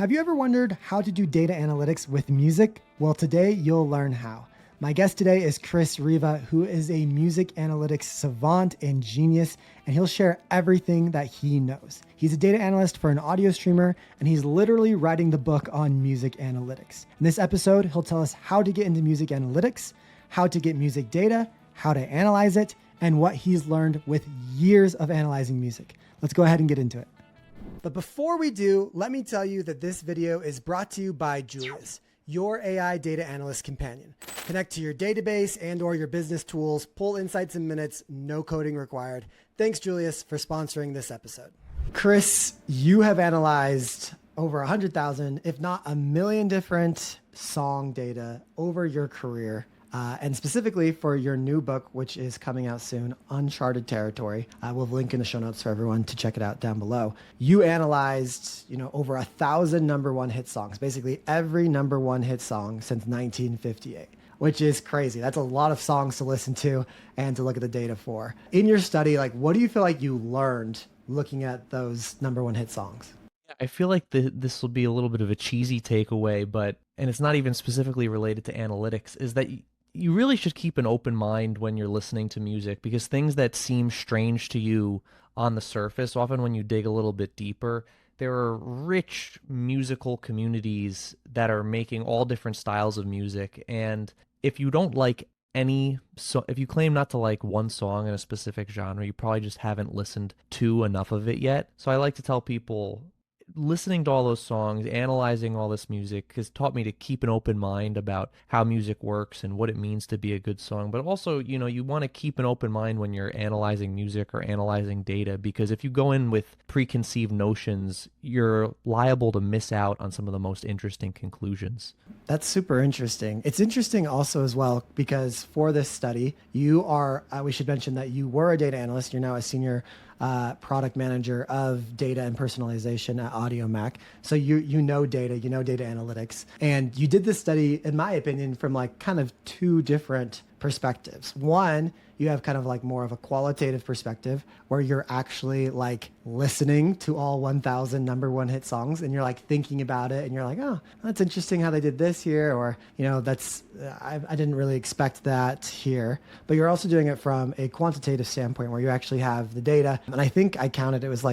Have you ever wondered how to do data analytics with music? Well, today you'll learn how. My guest today is Chris Riva, who is a music analytics savant and genius, and he'll share everything that he knows. He's a data analyst for an audio streamer, and he's literally writing the book on music analytics. In this episode, he'll tell us how to get into music analytics, how to get music data, how to analyze it, and what he's learned with years of analyzing music. Let's go ahead and get into it. But before we do, let me tell you that this video is brought to you by Julius, your AI data analyst companion. Connect to your database and or your business tools, pull insights in minutes, no coding required. Thanks, Julius, for sponsoring this episode. Chris, you have analyzed over 100,000, if not a million different song data over your career. And specifically for your new book, which is coming out soon, Uncharted Territory. We'll link in the show notes for everyone to check it out down below. You analyzed, over 1,000 number one hit songs, basically every number one hit song since 1958, which is crazy. That's a lot of songs to listen to and to look at the data for. In your study, what do you feel like you learned looking at those number one hit songs? I feel like this will be a little bit of a cheesy takeaway, and it's not even specifically related to analytics, is that you really should keep an open mind when you're listening to music, because things that seem strange to you on the surface, often when you dig a little bit deeper, there are rich musical communities that are making all different styles of music. And if you don't like if you claim not to like one song in a specific genre, you probably just haven't listened to enough of it yet. So I like to tell people, listening to all those songs, analyzing all this music has taught me to keep an open mind about how music works and what it means to be a good song. But also, you want to keep an open mind when you're analyzing music or analyzing data, because if you go in with preconceived notions, you're liable to miss out on some of the most interesting conclusions. That's super interesting. It's interesting also as well, because for this study, you are, we should mention that you were a data analyst. You're now a senior product manager of data and personalization at AudioMac. So you know data analytics. And you did this study, in my opinion, from kind of two different perspectives. One, you have kind of more of a qualitative perspective where you're actually listening to all 1,000 number one hit songs, and you're thinking about it, and you're oh, that's interesting how they did this here, or that's I didn't really expect that here. But you're also doing it from a quantitative standpoint where you actually have the data, and I think I counted it was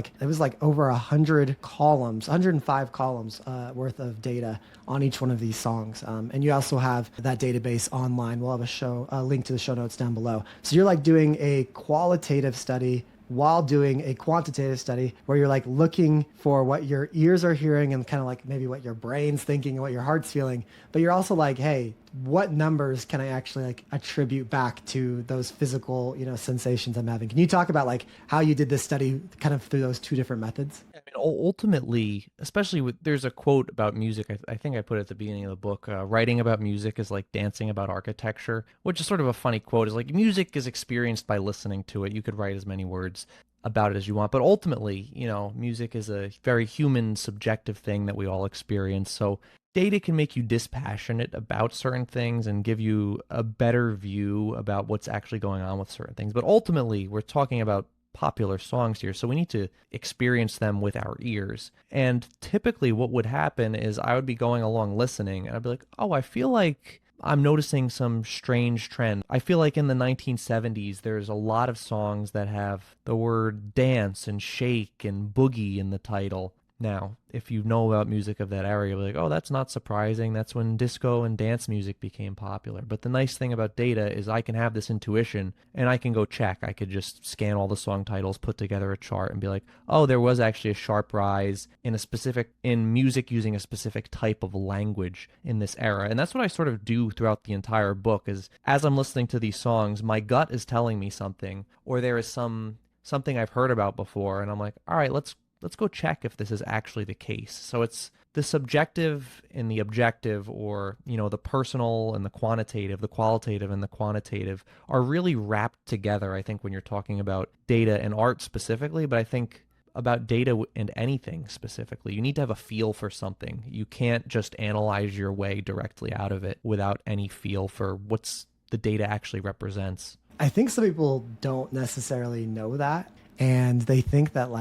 over 100 columns, 105 columns worth of data on each one of these songs, and you also have that database online. We'll have a link to the show notes down below. So you're doing a qualitative study while doing a quantitative study where you're looking for what your ears are hearing and kind of maybe what your brain's thinking and what your heart's feeling. But you're also hey, what numbers can I actually attribute back to those physical, sensations I'm having? Can you talk about how you did this study kind of through those two different methods? I mean, ultimately, especially there's a quote about music, I think I put it at the beginning of the book, writing about music is like dancing about architecture, which is sort of a funny quote. Is music is experienced by listening to it. You could write as many words about it as you want, but ultimately, music is a very human, subjective thing that we all experience. So data can make you dispassionate about certain things and give you a better view about what's actually going on with certain things. But ultimately, we're talking about popular songs here, so we need to experience them with our ears. And typically what would happen is I would be going along listening, and I'd be oh, I feel like I'm noticing some strange trend. I feel like in the 1970s, there's a lot of songs that have the word dance and shake and boogie in the title. Now, if you know about music of that era, you'll be oh, that's not surprising. That's when disco and dance music became popular. But the nice thing about data is I can have this intuition and I can go check. I could just scan all the song titles, put together a chart, and be oh, there was actually a sharp rise in music using a specific type of language in this era. And that's what I sort of do throughout the entire book, is as I'm listening to these songs, my gut is telling me something, or there is something I've heard about before, and I'm all right, let's go check if this is actually the case. So it's the subjective and the objective, or, the personal and the quantitative, the qualitative and the quantitative are really wrapped together, I think, when you're talking about data and art specifically, but I think about data and anything specifically. You need to have a feel for something. You can't just analyze your way directly out of it without any feel for what's the data actually represents. I think some people don't necessarily know that, and they think that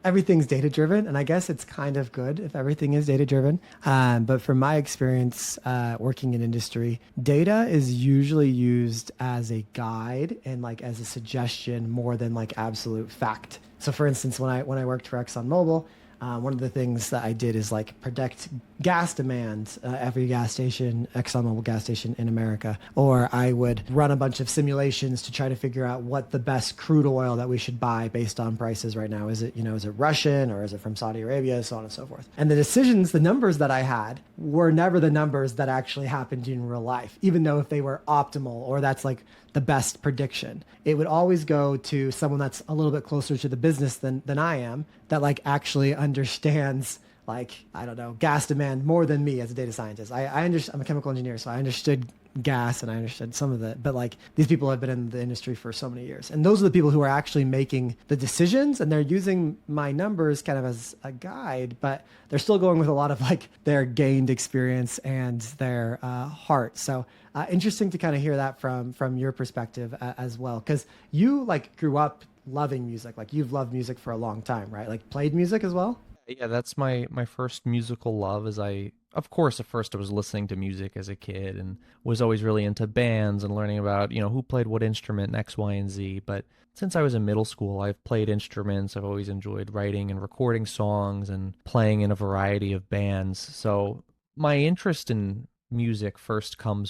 everything's data driven, and I guess it's kind of good if everything is data driven. But from my experience working in industry, data is usually used as a guide and like as a suggestion more than like absolute fact. So, for instance, when I worked for ExxonMobil, one of the things that I did is like predict gas demand every gas station, ExxonMobil gas station in America. Or I would run a bunch of simulations to try to figure out what the best crude oil that we should buy based on prices right now. Is it, is it Russian or is it from Saudi Arabia, so on and so forth. And the decisions, the numbers that I had were never the numbers that actually happened in real life, even though if they were optimal or that's like the best prediction. It would always go to someone that's a little bit closer to the business than I am, that like actually understands like, I don't know, gas demand more than me as a data scientist. I understand, I'm a chemical engineer, so I understood gas and I understood some of it, but like these people have been in the industry for so many years. And those are the people who are actually making the decisions and they're using my numbers kind of as a guide, but they're still going with a lot of like their gained experience and their heart. So interesting to kind of hear that from your perspective as well, because you like grew up loving music, like you've loved music for a long time, right? Like played music as well. Yeah, that's my first musical love. Is I Of course at first I was listening to music as a kid and was always really into bands and learning about, who played what instrument and X, Y, and Z. But since I was in middle school, I've played instruments. I've always enjoyed writing and recording songs and playing in a variety of bands. So my interest in writing about music first comes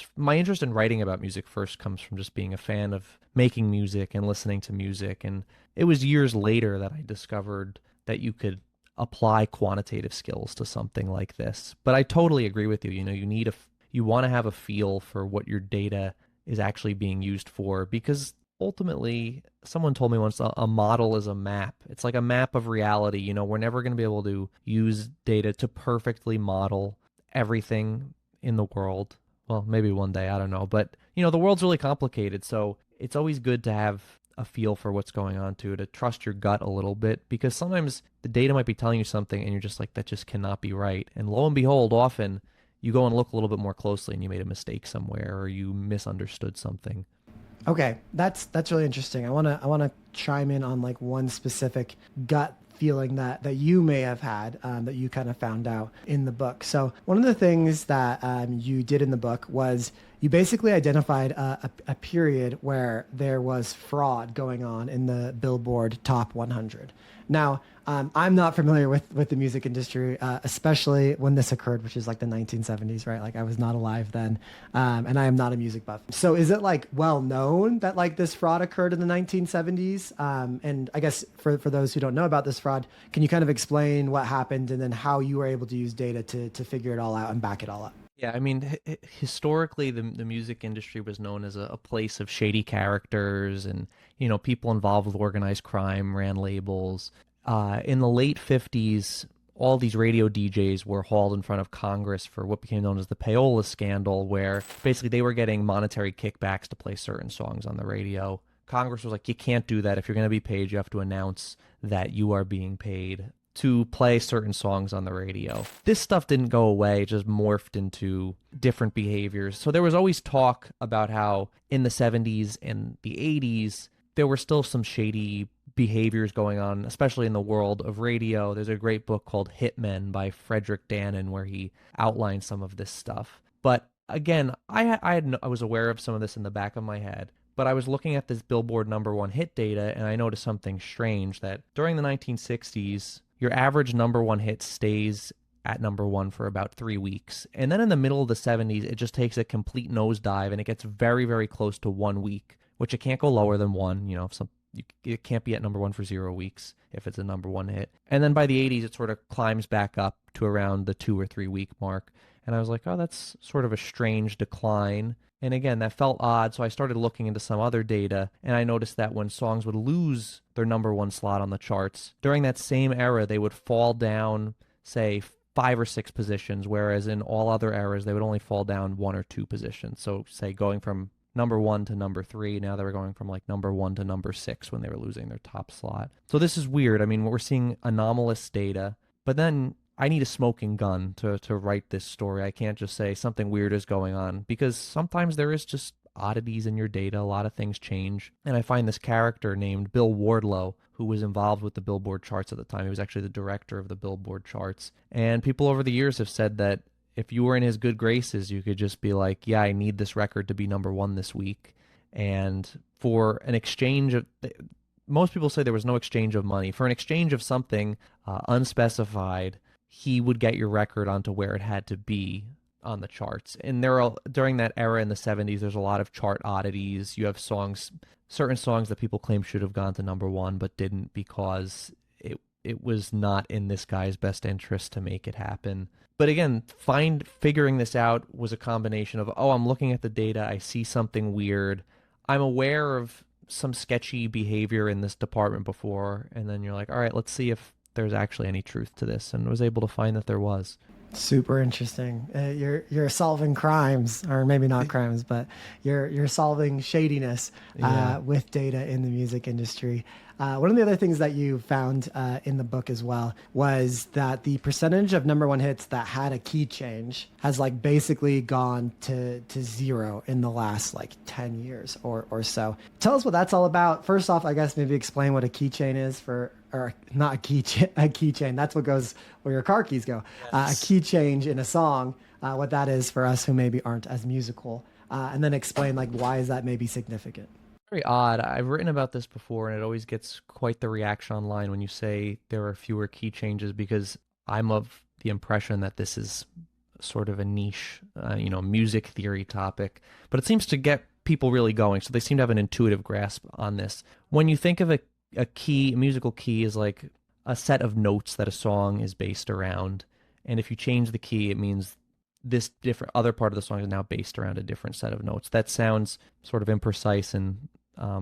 from just being a fan of making music and listening to music. And it was years later that I discovered that you could apply quantitative skills to something like this. But I totally agree with you. You want to have a feel for what your data is actually being used for, because ultimately, someone told me once, a model is a map. It's like a map of reality. We're never going to be able to use data to perfectly model everything in the world. Well, maybe one day, I don't know. But, the world's really complicated. So it's always good to have a feel for what's going on to trust your gut a little bit, because sometimes the data might be telling you something and you're just like, that just cannot be right. And lo and behold, often you go and look a little bit more closely and you made a mistake somewhere or you misunderstood something. Okay, that's really interesting. I wanna chime in on like one specific gut feeling that you may have had that you kind of found out in the book. So one of the things that you did in the book was you basically identified a period where there was fraud going on in the Billboard Top 100. Now, I'm not familiar with the music industry, especially when this occurred, which is like the 1970s, right? Like I was not alive then, and I am not a music buff. So is it like well known that like this fraud occurred in the 1970s? And I guess for those who don't know about this fraud, can you kind of explain what happened and then how you were able to use data to figure it all out and back it all up? Yeah, I mean, historically, the music industry was known as a place of shady characters and, people involved with organized crime ran labels. In the late 50s, all these radio DJs were hauled in front of Congress for what became known as the payola scandal, where basically they were getting monetary kickbacks to play certain songs on the radio. Congress was like, you can't do that. If you're going to be paid, you have to announce that you are being paid to play certain songs on the radio. This stuff didn't go away, it just morphed into different behaviors. So there was always talk about how in the 70s and the 80s, there were still some shady behaviors going on, especially in the world of radio. There's a great book called Hitmen by Frederick Dannon where he outlines some of this stuff. But again, I was aware of some of this in the back of my head. But I was looking at this Billboard number one hit data, and I noticed something strange, that during the 1960s, your average number one hit stays at number one for about 3 weeks. And then in the middle of the 70s, it just takes a complete nosedive and it gets very, very close to 1 week, which it can't go lower than one. It can't be at number one for 0 weeks if it's a number one hit. And then by the 80s, it sort of climbs back up to around the 2 or 3 week mark. And I was like, oh, that's sort of a strange decline. And again, that felt odd, so I started looking into some other data, and I noticed that when songs would lose their number one slot on the charts, during that same era, they would fall down, say, 5 or 6 positions, whereas in all other eras, they would only fall down 1 or 2 positions. So, say, going from number one to number three, now they were going from like number one to number six when they were losing their top slot. So this is weird. I mean, we're seeing anomalous data, but then I need a smoking gun to write this story. I can't just say something weird is going on, because sometimes there is just oddities in your data. A lot of things change. And I find this character named Bill Wardlow, who was involved with the Billboard charts at the time. He was actually the director of the Billboard charts. And people over the years have said that if you were in his good graces, you could just be like, yeah, I need this record to be number one this week. And for an exchange of, most people say there was no exchange of money. For an exchange of something unspecified, he would get your record onto where it had to be on the charts. And there are, during that era in the 70s, there's a lot of chart oddities. You have songs, certain songs that people claim should have gone to number one but didn't because it was not in this guy's best interest to make it happen. But again, figuring this out was a combination of, oh, I'm looking at the data, I see something weird, I'm aware of some sketchy behavior in this department before, and then you're like, all right, let's see if there's actually any truth to this, and was able to find that there was. Super interesting. You're solving crimes, or maybe not crimes, but you're solving shadiness with data in the music industry. One of the other things that you found in the book as well was that the percentage of number one hits that had a key change has like basically gone to zero in the last like 10 years or so. Tell us what that's all about. First off, I guess maybe explain what a keychain is or not a keychain. That's what goes where your car keys go. Yes. A key change in a song, what that is for us who maybe aren't as musical, and then explain like why is that maybe significant. Very odd. I've written about this before, and it always gets quite the reaction online when you say there are fewer key changes, because I'm of the impression that this is sort of a niche, music theory topic, but it seems to get people really going. So they seem to have an intuitive grasp on this. When you think of a musical key is like a set of notes that a song is based around. And if you change the key, it means this different other part of the song is now based around a different set of notes. That sounds sort of imprecise and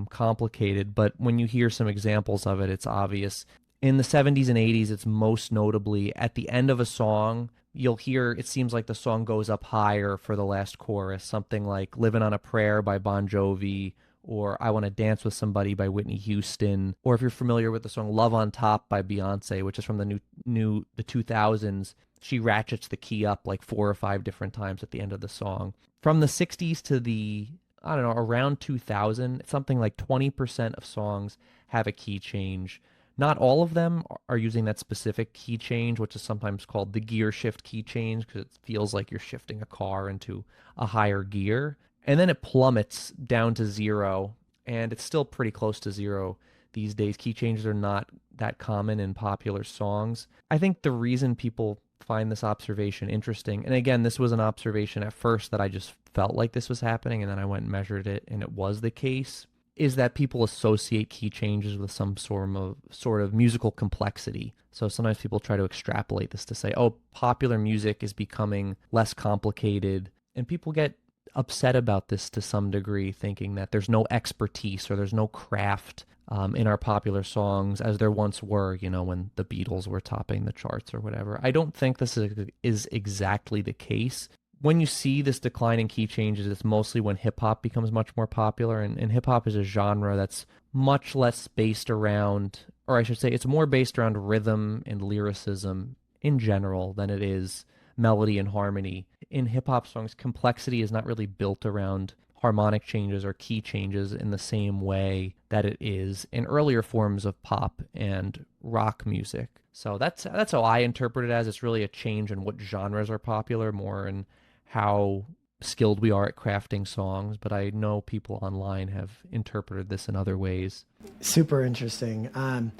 complicated, but when you hear some examples of it, it's obvious. In the 70s and 80s, it's most notably at the end of a song, you'll hear, it seems like the song goes up higher for the last chorus, something like Living on a Prayer by Bon Jovi, or I Want to Dance with Somebody by Whitney Houston, or if you're familiar with the song Love on Top by Beyonce, which is from the 2000s, she ratchets the key up like 4 or 5 different times at the end of the song. From the 60s to the, I don't know, around 2000, something like 20% of songs have a key change. Not all of them are using that specific key change, which is sometimes called the gear shift key change, because it feels like you're shifting a car into a higher gear. And then it plummets down to zero, and it's still pretty close to zero these days. Key changes are not that common in popular songs. I think the reason people find this observation interesting, and again, this was an observation at first that I just felt like this was happening, and then I went and measured it, and it was the case, is that people associate key changes with some sort of musical complexity. So sometimes people try to extrapolate this to say, oh, popular music is becoming less complicated, and people get upset about this to some degree, thinking that there's no expertise or there's no craft in our popular songs as there once were, when the Beatles were topping the charts or whatever. I don't think this is exactly the case. When you see this decline in key changes, it's mostly when hip-hop becomes much more popular, and hip-hop is a genre that's much less based around, or I should say it's more based around rhythm and lyricism in general than it is melody and harmony. In hip-hop songs, complexity is not really built around harmonic changes or key changes in the same way that it is in earlier forms of pop and rock music. So that's how I interpret it as. It's really a change in what genres are popular, more in how skilled we are at crafting songs, but I know people online have interpreted this in other ways. Super interesting.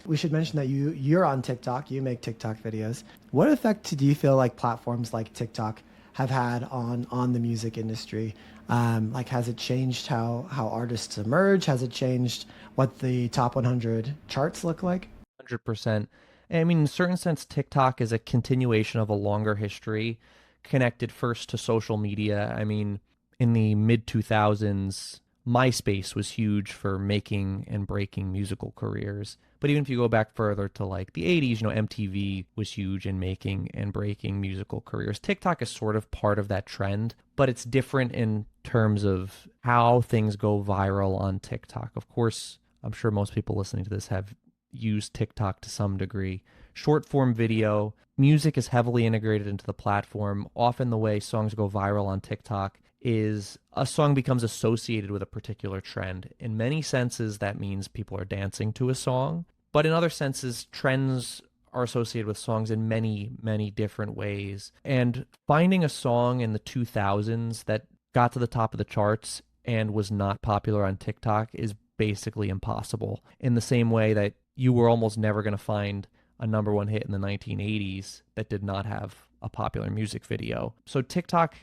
We should mention that you're on TikTok. You make TikTok videos. What effect do you feel like platforms like TikTok have had on the music industry? Like, has it changed how artists emerge? Has it changed what the top 100 charts look like? 100%. I mean, in a certain sense, TikTok is a continuation of a longer history connected first to social media. I mean, in the mid 2000s, MySpace was huge for making and breaking musical careers. But even if you go back further to like the 80s, MTV was huge in making and breaking musical careers. TikTok is sort of part of that trend, but it's different in terms of how things go viral on TikTok. Of course, I'm sure most people listening to this have used TikTok to some degree. Short form video, music is heavily integrated into the platform. Often the way songs go viral on TikTok is a song becomes associated with a particular trend. In many senses, that means people are dancing to a song, but in other senses, trends are associated with songs in many, many different ways. And finding a song in the 2000s that got to the top of the charts and was not popular on TikTok is basically impossible. In the same way that you were almost never going to find a number one hit in the 1980s that did not have a popular music video. So TikTok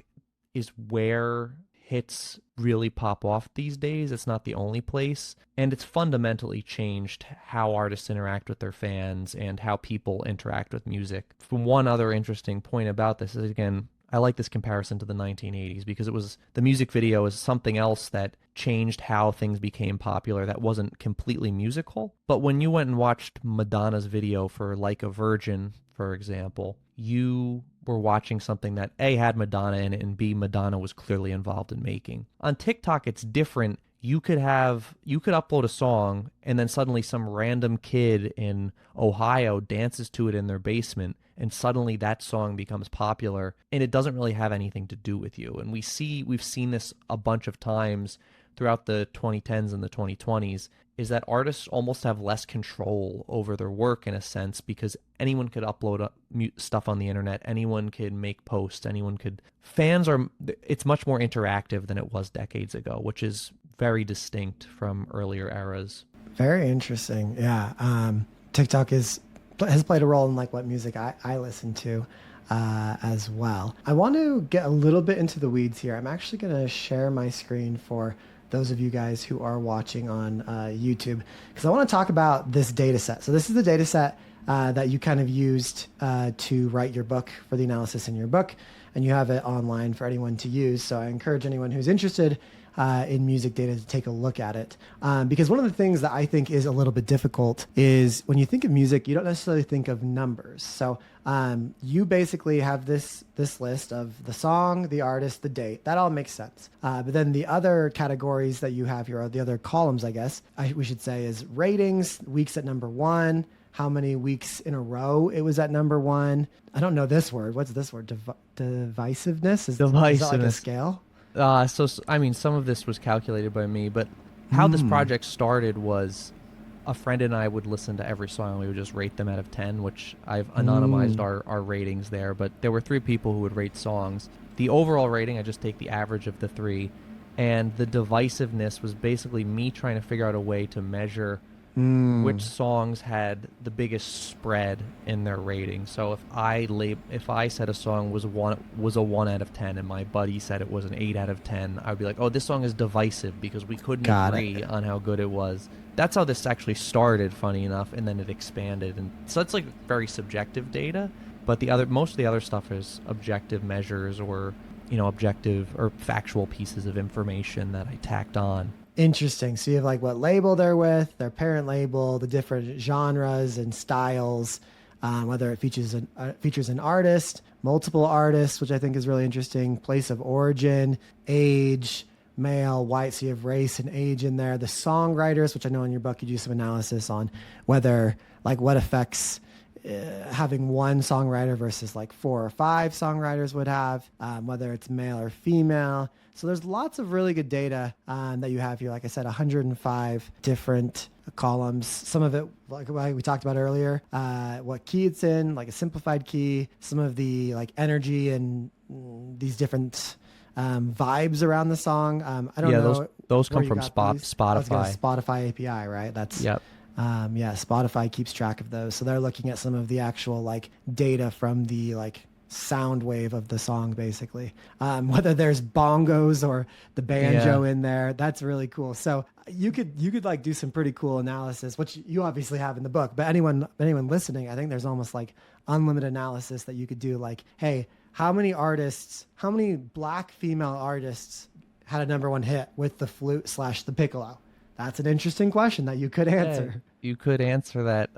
is where hits really pop off these days. It's not the only place. And it's fundamentally changed how artists interact with their fans and how people interact with music. From one other interesting point about this is, again, I like this comparison to the 1980s because it was the music video is something else that changed how things became popular that wasn't completely musical. But when you went and watched Madonna's video for Like a Virgin, for example, you were watching something that A, had Madonna in it, and B, Madonna was clearly involved in making. On TikTok, it's different. You could upload a song and then suddenly some random kid in Ohio dances to it in their basement and suddenly that song becomes popular and it doesn't really have anything to do with you. And we've seen this a bunch of times throughout the 2010s and the 2020s, is that artists almost have less control over their work in a sense because anyone could upload stuff on the internet, anyone could make posts, it's much more interactive than it was decades ago, which is very distinct from earlier eras. Very interesting. Yeah. TikTok has played a role in like what music I listen to as well. I want to get a little bit into the weeds here. I'm actually going to share my screen for those of you guys who are watching on YouTube, because I want to talk about this data set. So this is the data set that you kind of used to write your book, for the analysis in your book, and you have it online for anyone to use. So I encourage anyone who's interested in music data to take a look at it. Because one of the things that I think is a little bit difficult is when you think of music, you don't necessarily think of numbers. So you basically have this list of the song, the artist, the date. That all makes sense. But then the other categories that you have here, or the other columns, I guess, we should say, is ratings, weeks at number one, how many weeks in a row it was at number one. I don't know this word. What's this word? Divisiveness? Is that like a scale? I mean, some of this was calculated by me, but how this project started was a friend and I would listen to every song and we would just rate them out of 10, which I've anonymized our ratings there, but there were 3 people who would rate songs. The overall rating, I just take the average of the 3, and the divisiveness was basically me trying to figure out a way to measure which songs had the biggest spread in their rating. So if I said a song was a 1 out of 10 and my buddy said it was an 8 out of 10, I would be like, oh, this song is divisive because we couldn't agree on how good it was. That's how this actually started, funny enough, and then it expanded. And so it's like very subjective data, but most of the other stuff is objective measures or, objective or factual pieces of information that I tacked on. Interesting. So you have like what label they're with, their parent label, the different genres and styles, whether it features an artist, multiple artists, which I think is really interesting, place of origin, age, male, white. So you have race and age in there. The songwriters, which I know in your book you do some analysis on whether like what affects having one songwriter versus like 4 or 5 songwriters would have, whether it's male or female. So there's lots of really good data that you have here. Like I said, 105 different columns. Some of it, like we talked about earlier, what key it's in, like a simplified key, some of the like energy and these different vibes around the song. I don't know. Those come from Spotify. Spotify API, right? That's yep. Spotify keeps track of those. So they're looking at some of the actual like data from the like sound wave of the song, basically. Whether there's bongos or the banjo in there, that's really cool. So you could like do some pretty cool analysis, which you obviously have in the book, but anyone listening, I think there's almost like unlimited analysis that you could do. Like, hey, how many Black female artists had a number one hit with the flute / the piccolo? That's an interesting question that you could answer. Yeah, you could answer that.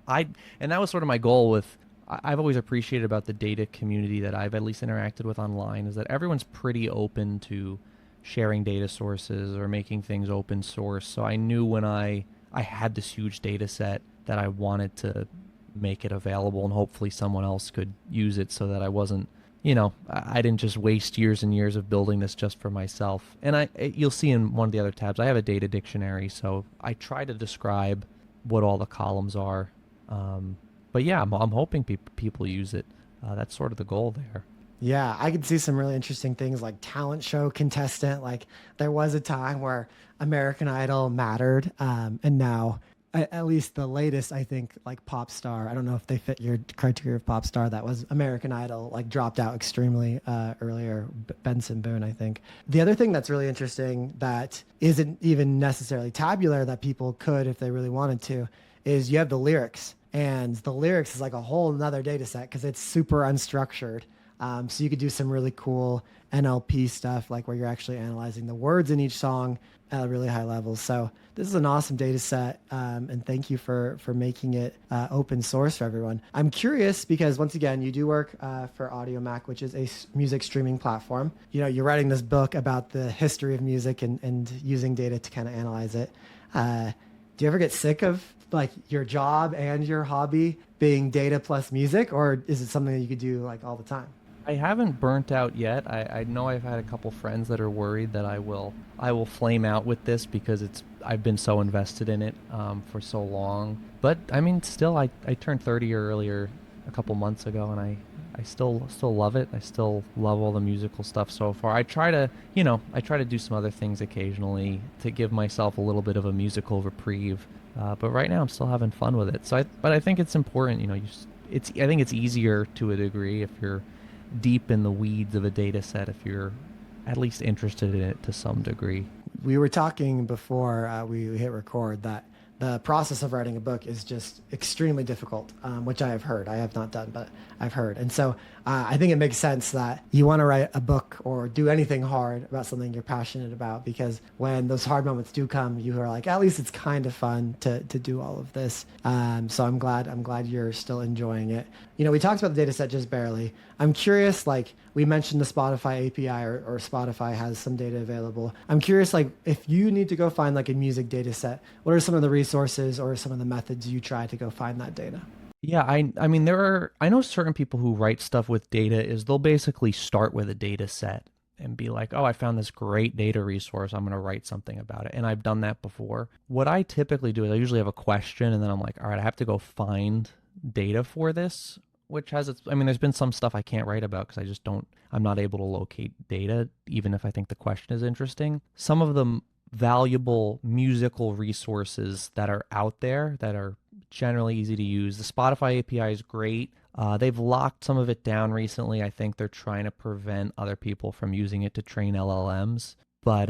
And that was sort of my goal with, I've always appreciated about the data community that I've at least interacted with online, is that everyone's pretty open to sharing data sources or making things open source. So I knew when I had this huge data set that I wanted to make it available and hopefully someone else could use it so that I wasn't I didn't just waste years and years of building this just for myself. And you'll see in one of the other tabs, I have a data dictionary, so I try to describe what all the columns are. Um, but yeah, I'm hoping people use it. That's sort of the goal there. Yeah, I could see some really interesting things like talent show contestant. Like there was a time where American Idol mattered, and now at least the latest, I think, like pop star. I don't know if they fit your criteria of pop star. That was American Idol, like dropped out extremely earlier. Benson Boone, I think. The other thing that's really interesting that isn't even necessarily tabular that people could, if they really wanted to, is you have the lyrics. And the lyrics is like a whole nother data set because it's super unstructured. So you could do some really cool NLP stuff, like where you're actually analyzing the words in each song at a really high level. So this is an awesome data set, and thank you for making it open source for everyone. I'm curious because once again, you do work for Audio Mac, which is a music streaming platform. You know, you're writing this book about the history of music and using data to kind of analyze it. Do you ever get sick of like your job and your hobby being data plus music, or is it something that you could do like all the time? I haven't burnt out yet. I know I've had a couple friends that are worried that I will flame out with this because I've been so invested in it for so long. But I mean, still, I turned 30 earlier a couple months ago, and I still love it. I still love all the musical stuff so far. I try to do some other things occasionally to give myself a little bit of a musical reprieve. But right now, I'm still having fun with it. But I think it's important. I think it's easier to a degree if you're deep in the weeds of a data set if you're at least interested in it to some degree. We were talking before we hit record that the process of writing a book is just extremely difficult, which I have heard. I have not done, but I've heard. And so I think it makes sense that you want to write a book or do anything hard about something you're passionate about, because when those hard moments do come, you are like, at least it's kind of fun to do all of this. So I'm glad you're still enjoying it. You know, we talked about the data set just barely. I'm curious, like we mentioned the Spotify API or Spotify has some data available. I'm curious, like if you need to go find like a music data set, what are some of the resources or some of the methods you try to go find that data? Yeah, I mean I know certain people who write stuff with data is they'll basically start with a data set and be like, "Oh, I found this great data resource. I'm going to write something about it." And I've done that before. What I typically do is I usually have a question and then I'm like, "All right, I have to go find data for this." Which has its, I mean, there's been some stuff I can't write about because I'm not able to locate data, even if I think the question is interesting. Some of the valuable musical resources that are out there that are generally easy to use. The Spotify API is great. They've locked some of it down recently. I think they're trying to prevent other people from using it to train LLMs, but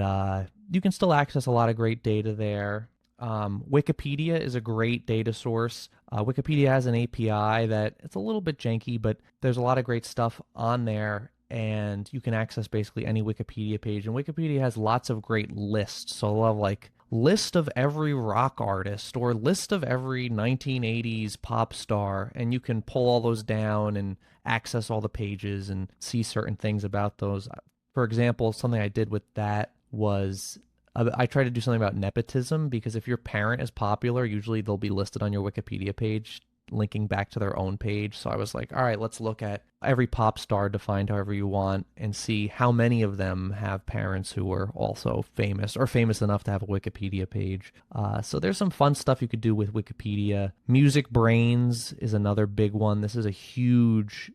you can still access a lot of great data there. Wikipedia is a great data source. Wikipedia has an API that it's a little bit janky, but there's a lot of great stuff on there, and you can access basically any Wikipedia page. And Wikipedia has lots of great lists. So I love like list of every rock artist or list of every 1980s pop star, and you can pull all those down and access all the pages and see certain things about those. For example, something I did with that was I try to do something about nepotism because if your parent is popular, usually they'll be listed on your Wikipedia page, linking back to their own page. So I was like, all right, let's look at every pop star defined however you want and see how many of them have parents who are also famous or famous enough to have a Wikipedia page. So there's some fun stuff you could do with Wikipedia. Music Brains is another big one. This is a huge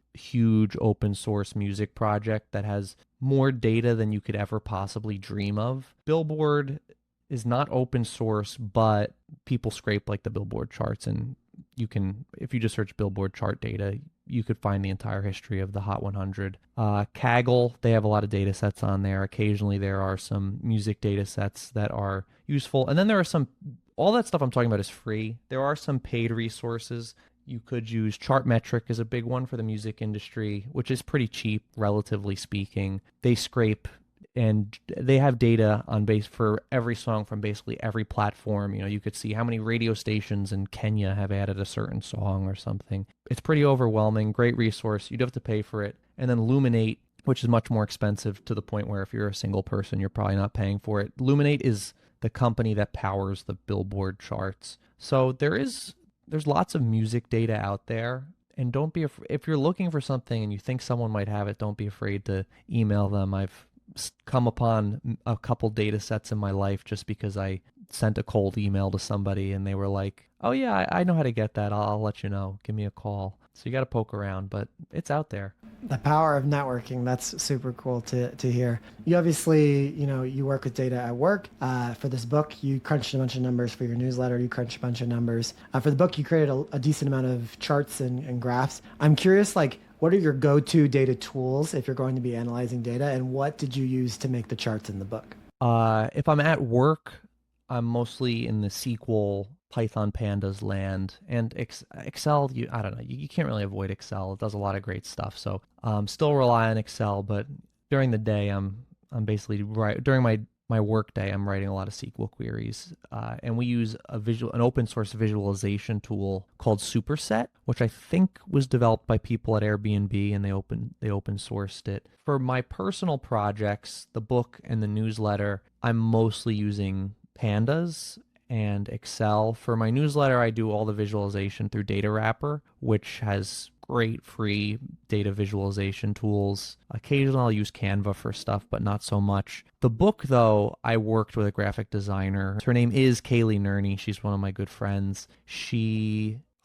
open source music project that has more data than you could ever possibly dream of. Billboard is not open source, but people scrape like the Billboard charts, and you can, if you just search Billboard chart data, you could find the entire history of the Hot 100. Kaggle, they have a lot of data sets on there. Occasionally there are some music data sets that are useful. And then there are some, all that stuff I'm talking about is free. There are some paid resources. You could use Chartmetric is a big one for the music industry, which is pretty cheap, relatively speaking. They scrape and they have data on base for every song from basically every platform. You could see how many radio stations in Kenya have added a certain song or something. It's pretty overwhelming. Great resource. You'd have to pay for it. And then Luminate, which is much more expensive to the point where if you're a single person, you're probably not paying for it. Luminate is the company that powers the Billboard charts. So there's lots of music data out there. And don't be if you're looking for something and you think someone might have it, don't be afraid to email them. I've come upon a couple data sets in my life just because I sent a cold email to somebody and they were like, "Oh yeah, I know how to get that. I'll let you know. Give me a call." So you got to poke around, but it's out there. The power of networking. That's super cool to hear. You obviously, you work with data at work. For this book, you crunched a bunch of numbers. For your newsletter, you crunched a bunch of numbers. For the book, you created a decent amount of charts and graphs. I'm curious, like, what are your go-to data tools if you're going to be analyzing data, and what did you use to make the charts in the book? If I'm at work, I'm mostly in the SQL, Python, Pandas land, and Excel. I don't know. You can't really avoid Excel. It does a lot of great stuff. So still rely on Excel, but during the day, I'm basically right during my work day. I'm writing a lot of SQL queries, and we use an open source visualization tool called Superset, which I think was developed by people at Airbnb, and they open sourced it. For my personal projects, the book and the newsletter, I'm mostly using Pandas and Excel. For my newsletter, I do all the visualization through Datawrapper, which has great free data visualization tools. Occasionally, I'll use Canva for stuff, but not so much. The book, though, I worked with a graphic designer. Her name is Kaylee Nerney. She's one of my good friends.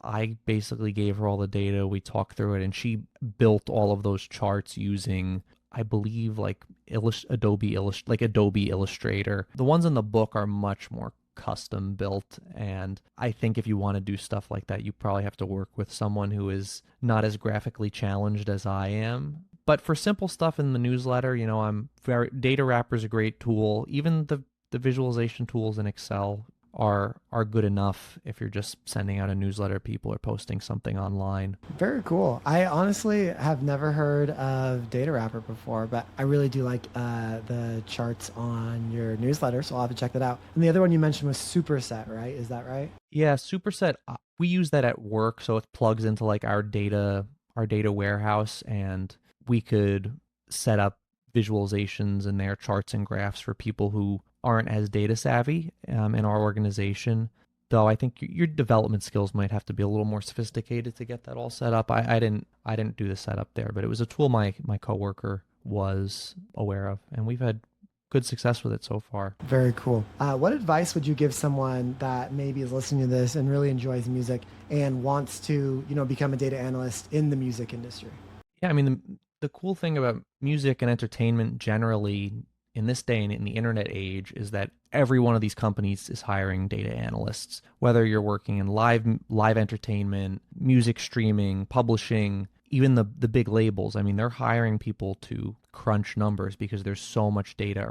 I basically gave her all the data. We talked through it, and she built all of those charts using, I believe, like Adobe Illustrator. The ones in the book are much more custom built, and I think if you want to do stuff like that, you probably have to work with someone who is not as graphically challenged as I am. But for simple stuff in the newsletter, Datawrapper is a great tool. Even the visualization tools in Excel are good enough if you're just sending out a newsletter to people or posting something online. Very cool. I honestly have never heard of Datawrapper before, but I really do like the charts on your newsletter, so I'll have to check that out. And the other one you mentioned was Superset, right? Is that right? Yeah, Superset, we use that at work, so it plugs into like our data warehouse, and we could set up visualizations in there, charts and graphs for people who aren't as data savvy in our organization. Though I think your development skills might have to be a little more sophisticated to get that all set up. I didn't do the setup there, but it was a tool my coworker was aware of, and we've had good success with it so far. Very cool. What advice would you give someone that maybe is listening to this and really enjoys music and wants to, become a data analyst in the music industry? Yeah, I mean the cool thing about music and entertainment generally in this day and in the internet age is that every one of these companies is hiring data analysts. Whether you're working in live entertainment, music streaming, publishing, even the big labels. I mean, they're hiring people to crunch numbers because there's so much data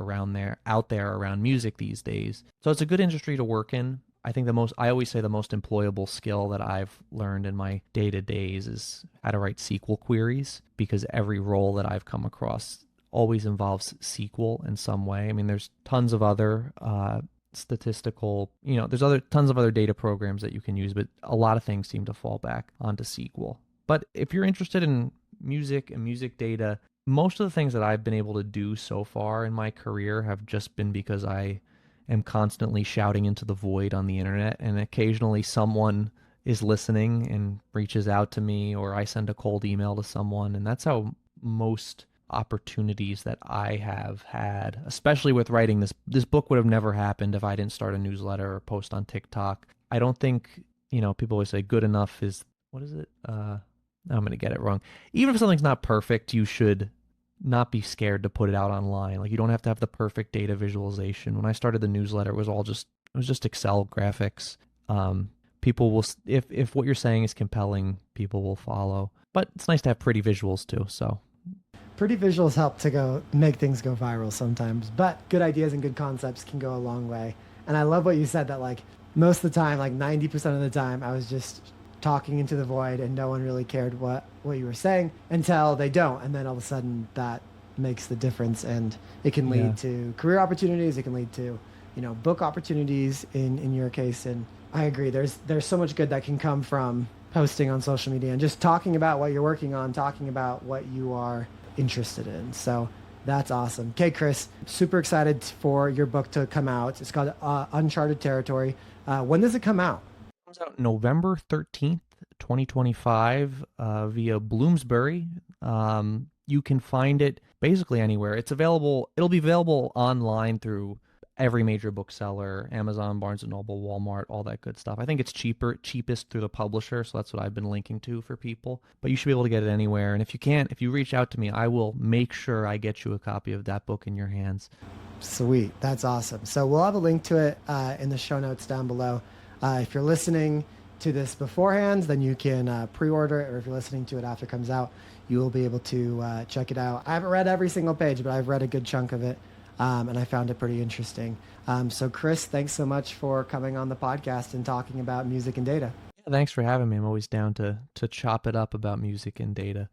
out there around music these days. So it's a good industry to work in. I think I always say the most employable skill that I've learned in my day-to-days is how to write SQL queries, because every role that I've come across always involves SQL in some way. I mean, there's tons of other statistical, tons of other data programs that you can use, but a lot of things seem to fall back onto SQL. But if you're interested in music and music data, most of the things that I've been able to do so far in my career have just been because I am constantly shouting into the void on the internet, and occasionally someone is listening and reaches out to me, or I send a cold email to someone, and that's how most opportunities that I have had, especially with writing this book, would have never happened if I didn't start a newsletter or post on TikTok. I don't think, people always say good enough is, what is it? I'm going to get it wrong. Even if something's not perfect, you should not be scared to put it out online. Like, you don't have to have the perfect data visualization. When I started the newsletter, it was just Excel graphics. People will, if what you're saying is compelling, people will follow. But it's nice to have pretty visuals too. So Pretty visuals help to make things go viral sometimes, but good ideas and good concepts can go a long way. And I love what you said, that like most of the time, like 90% of the time, I was just talking into the void and no one really cared what you were saying until they don't. And then all of a sudden that makes the difference, and it can lead to career opportunities. It can lead to, book opportunities in your case. And I agree. There's so much good that can come from posting on social media and just talking about what you're working on, talking about what you are interested in. So that's awesome. Okay, Chris, super excited for your book to come out. It's called Uncharted Territory. When does it come out? it comes out November 13th, 2025 via Bloomsbury. You can find it basically anywhere. It's available. It'll be available online through every major bookseller, Amazon, Barnes and Noble, Walmart, all that good stuff. I think it's cheapest through the publisher, so that's what I've been linking to for people. But you should be able to get it anywhere. And if you can't, if you reach out to me, I will make sure I get you a copy of that book in your hands. Sweet. That's awesome. So we'll have a link to it in the show notes down below. If you're listening to this beforehand, then you can pre-order it, or if you're listening to it after it comes out, you will be able to check it out. I haven't read every single page, but I've read a good chunk of it, and I found it pretty interesting. So Chris, thanks so much for coming on the podcast and talking about music and data. Yeah, thanks for having me. I'm always down to chop it up about music and data.